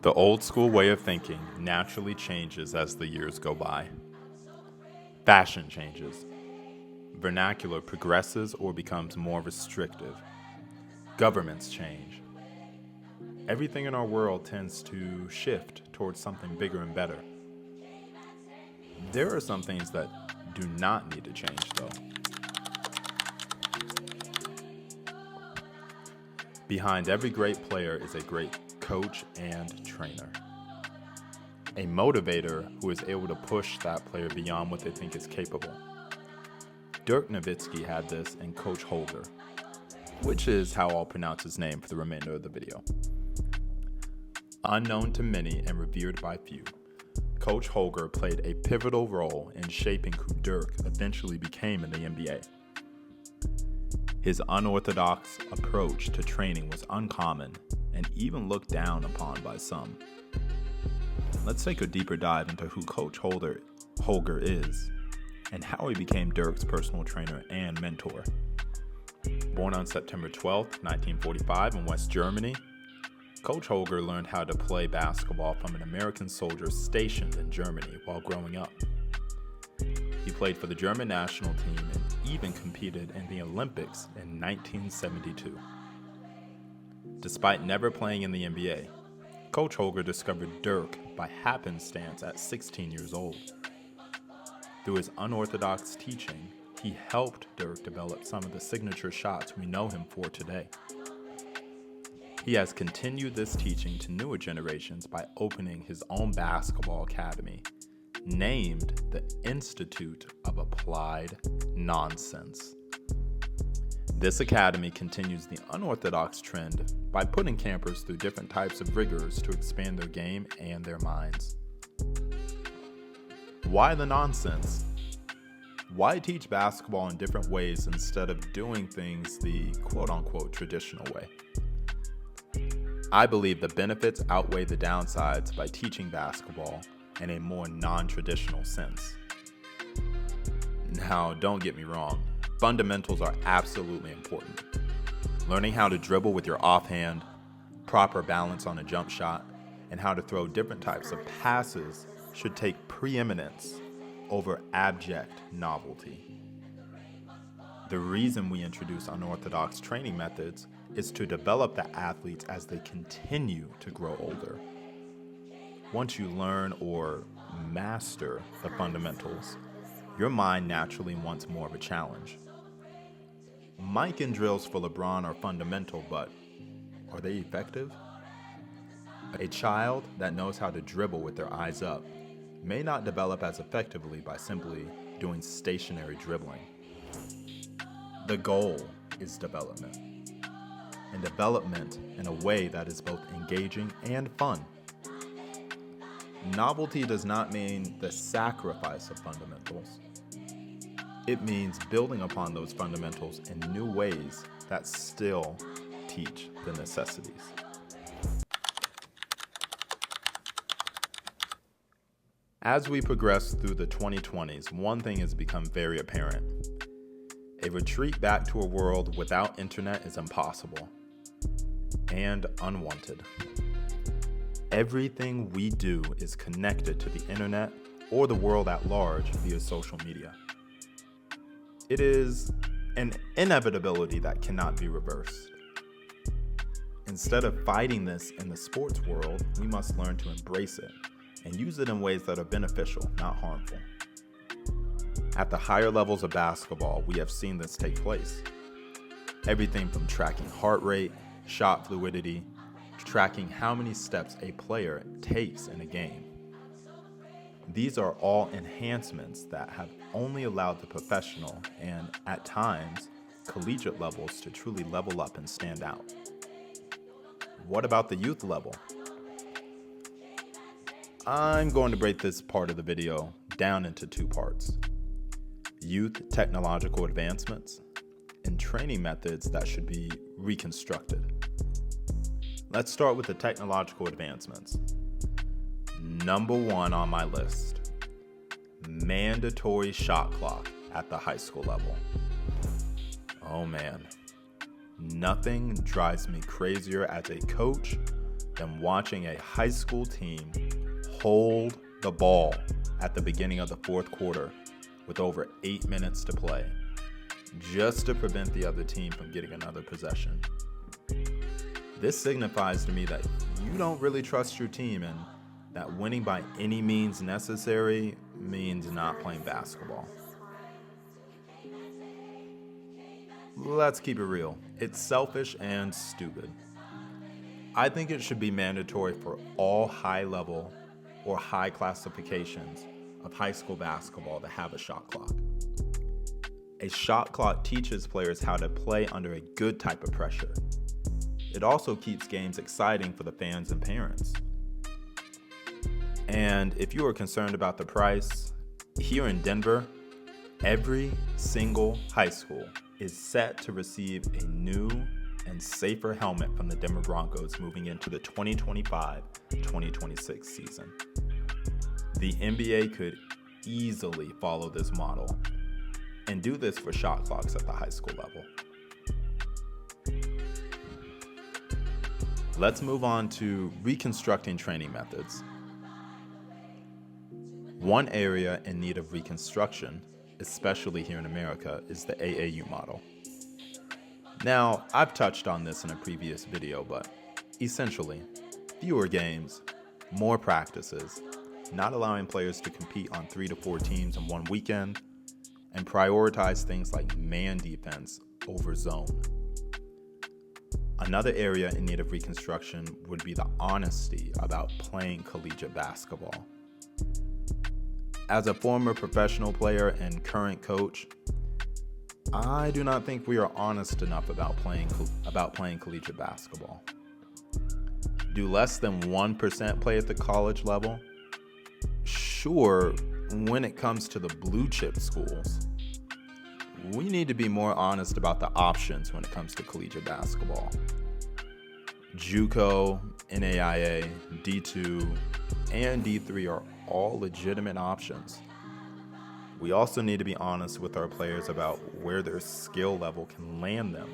The old school way of thinking naturally changes as the years go by. Fashion changes. Vernacular progresses or becomes more restrictive. Governments change. Everything in our world tends to shift towards something bigger and better. There are some things that do not need to change, though. Behind every great player is a great coach and trainer. A motivator who is able to push that player beyond what they think is capable. Dirk Nowitzki had this in Coach Holger, which is how I'll pronounce his name for the remainder of the video. Unknown to many and revered by few, Coach Holger played a pivotal role in shaping who Dirk eventually became in the NBA. His unorthodox approach to training was uncommon and even looked down upon by some. Let's take a deeper dive into who Coach Holger is and how he became Dirk's personal trainer and mentor. Born on September 12, 1945 in West Germany, Coach Holger learned how to play basketball from an American soldier stationed in Germany while growing up. He played for the German national team and even competed in the Olympics in 1972. Despite never playing in the NBA, Coach Holger discovered Dirk by happenstance at 16 years old. Through his unorthodox teaching, he helped Dirk develop some of the signature shots we know him for today. He has continued this teaching to newer generations by opening his own basketball academy, named the Institute of Applied Nonsense. This academy continues the unorthodox trend by putting campers through different types of rigors to expand their game and their minds. Why the nonsense? Why teach basketball in different ways instead of doing things the quote-unquote traditional way? I believe the benefits outweigh the downsides by teaching basketball in a more non-traditional sense. Now, don't get me wrong, fundamentals are absolutely important. Learning how to dribble with your offhand, proper balance on a jump shot, and how to throw different types of passes should take preeminence over abject novelty. The reason we introduce unorthodox training methods is to develop the athletes as they continue to grow older. Once you learn or master the fundamentals, your mind naturally wants more of a challenge. Mic and drills for LeBron are fundamental, but are they effective? A child that knows how to dribble with their eyes up may not develop as effectively by simply doing stationary dribbling. The goal is development, and development in a way that is both engaging and fun. Novelty does not mean the sacrifice of fundamentals. It means building upon those fundamentals in new ways that still teach the necessities. As we progress through the 2020s, one thing has become very apparent. A retreat back to a world without internet is impossible and unwanted. Everything we do is connected to the internet or the world at large via social media. It is an inevitability that cannot be reversed. Instead of fighting this in the sports world, we must learn to embrace it and use it in ways that are beneficial, not harmful. At the higher levels of basketball, we have seen this take place. Everything from tracking heart rate, shot fluidity, tracking how many steps a player takes in a game. These are all enhancements that have only allowed the professional and, at times, collegiate levels to truly level up and stand out. What about the youth level? I'm going to break this part of the video down into two parts: youth technological advancements and training methods that should be reconstructed. Let's start with the technological advancements. Number one on my list, mandatory shot clock at the high school level. Oh man, nothing drives me crazier as a coach than watching a high school team hold the ball at the beginning of the fourth quarter with over 8 minutes to play, just to prevent the other team from getting another possession. This signifies to me that you don't really trust your team and that winning by any means necessary means not playing basketball. Let's keep it real. It's selfish and stupid. I think it should be mandatory for all high-level or high classifications of high school basketball to have a shot clock. A shot clock teaches players how to play under a good type of pressure. It also keeps games exciting for the fans and parents. And if you are concerned about the price, here in Denver, every single high school is set to receive a new and safer helmet from the Denver Broncos moving into the 2025-2026 season. The NBA could easily follow this model and do this for shot clocks at the high school level. Let's move on to reconstructing training methods. One area in need of reconstruction, especially here in America, is the AAU model. Now, I've touched on this in a previous video, but essentially, fewer games, more practices, not allowing players to compete on 3 to 4 teams in one weekend, and prioritize things like man defense over zone. Another area in need of reconstruction would be the honesty about playing collegiate basketball. As a former professional player and current coach, I do not think we are honest enough about playing collegiate basketball. Do less than 1% play at the college level? Sure, when it comes to the blue chip schools. We need to be more honest about the options when it comes to collegiate basketball. JUCO, NAIA, D2, and D3 are all legitimate options. We also need to be honest with our players about where their skill level can land them,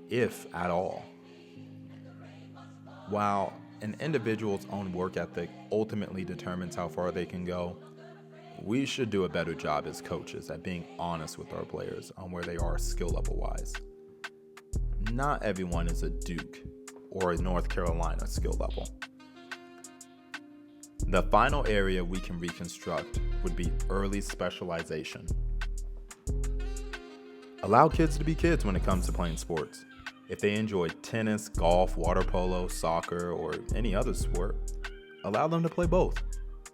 if at all. While an individual's own work ethic ultimately determines how far they can go, we should do a better job as coaches at being honest with our players on where they are skill level wise. Not everyone is a Duke or a North Carolina skill level. The final area we can reconstruct would be early specialization. Allow kids to be kids when it comes to playing sports. If they enjoy tennis, golf, water polo, soccer, or any other sport, allow them to play both.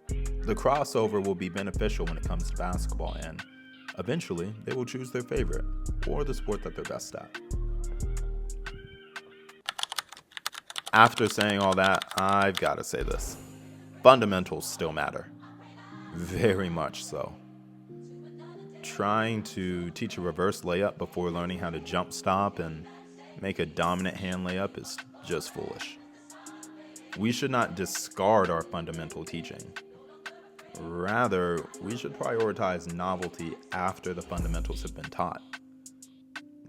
The crossover will be beneficial when it comes to basketball, and eventually they will choose their favorite or the sport that they're best at. After saying all that, I've got to say this. Fundamentals still matter. Very much so. Trying to teach a reverse layup before learning how to jump stop and make a dominant hand layup is just foolish. We should not discard our fundamental teaching. Rather, we should prioritize novelty after the fundamentals have been taught.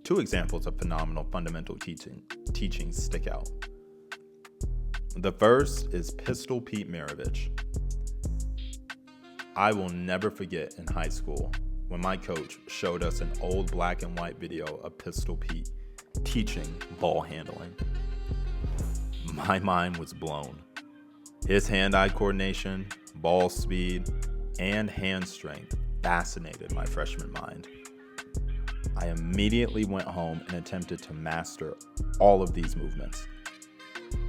2 examples of phenomenal fundamental teaching stick out. The first is Pistol Pete Maravich. I will never forget in high school when my coach showed us an old black and white video of Pistol Pete teaching ball handling. My mind was blown. His hand-eye coordination, ball speed, and hand strength fascinated my freshman mind. I immediately went home and attempted to master all of these movements.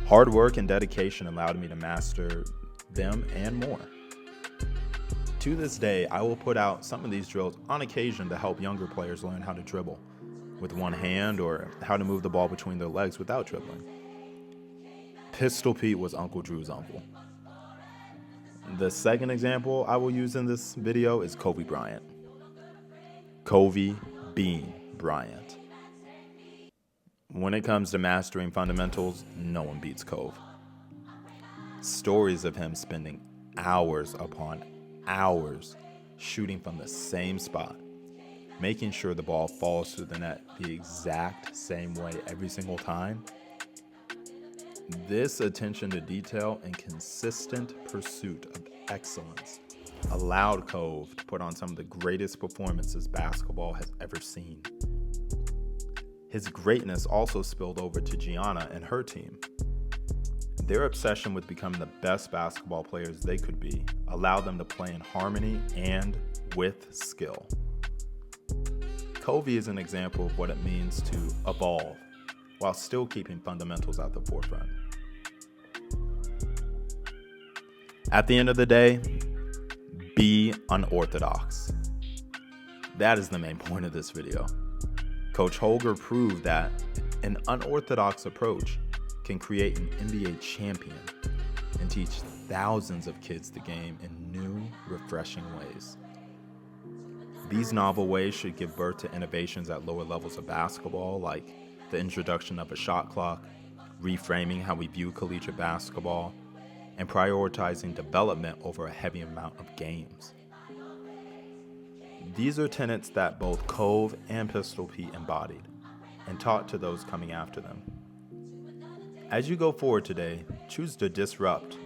Hard work and dedication allowed me to master them and more. To this day, I will put out some of these drills on occasion to help younger players learn how to dribble with one hand or how to move the ball between their legs without dribbling. Pistol Pete was Uncle Drew's uncle. The second example I will use in this video is Kobe Bryant. Kobe Bean Bryant. When it comes to mastering fundamentals, no one beats Cove. Stories of him spending hours upon hours shooting from the same spot, making sure the ball falls through the net the exact same way every single time. This attention to detail and consistent pursuit of excellence allowed Cove to put on some of the greatest performances basketball has ever seen. His greatness also spilled over to Gianna and her team. Their obsession with becoming the best basketball players they could be allowed them to play in harmony and with skill. Covey is an example of what it means to evolve while still keeping fundamentals at the forefront. At the end of the day, be unorthodox. That is the main point of this video. Coach Holger proved that an unorthodox approach can create an NBA champion and teach thousands of kids the game in new, refreshing ways. These novel ways should give birth to innovations at lower levels of basketball, like the introduction of a shot clock, reframing how we view collegiate basketball, and prioritizing development over a heavy amount of games. These are tenets that both Cove and Pistol Pete embodied and taught to those coming after them. As you go forward today, choose to disrupt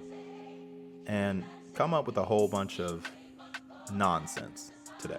and come up with a whole bunch of nonsense today.